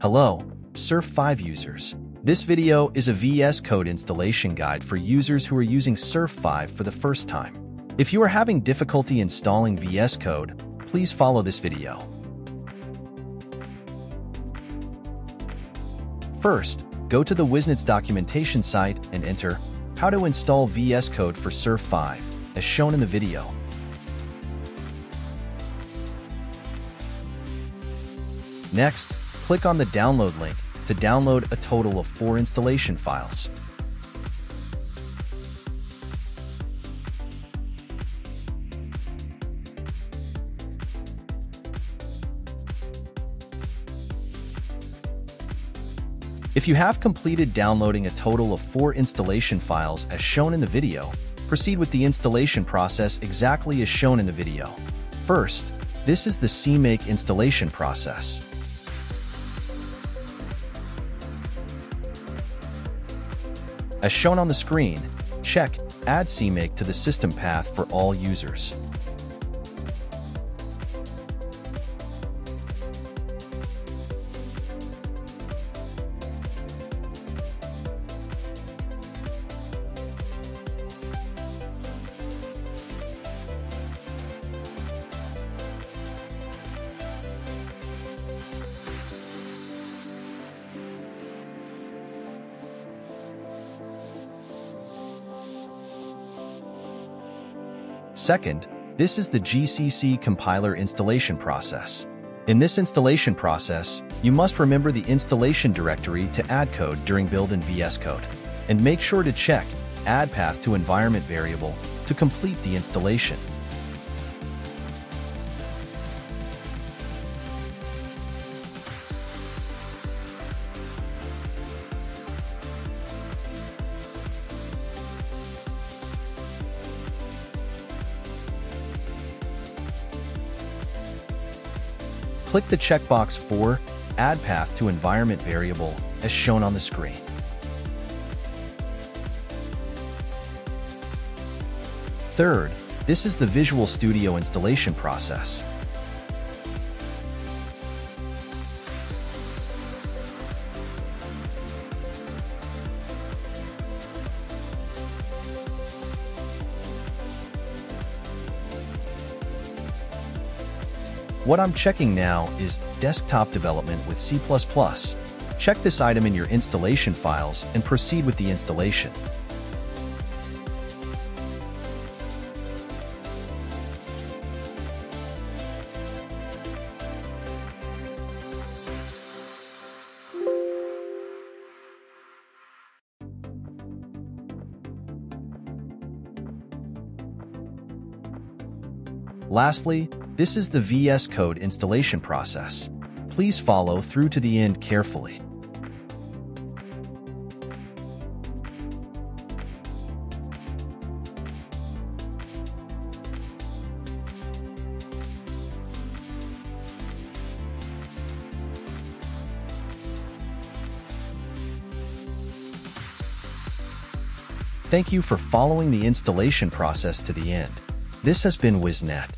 Hello, Surf 5 users. This video is a VS Code installation guide for users who are using Surf 5 for the first time. If you are having difficulty installing VS Code, please follow this video. First, go to the WIZnet's documentation site and enter how to install VS Code for Surf 5, as shown in the video. Next, click on the download link to download a total of 4 installation files. If you have completed downloading a total of 4 installation files as shown in the video, proceed with the installation process exactly as shown in the video. First, this is the CMake installation process. As shown on the screen, check Add CMake to the system path for all users. Second, this is the GCC compiler installation process. In this installation process, you must remember the installation directory to add code during build in VS Code, and make sure to check Add Path to Environment variable to complete the installation. Click the checkbox for Add Path to Environment variable as shown on the screen. Third, this is the Visual Studio installation process. What I'm checking now is desktop development with C++. Check this item in your installation files and proceed with the installation. Lastly, this is the VS Code installation process. Please follow through to the end carefully. Thank you for following the installation process to the end. This has been WIZnet.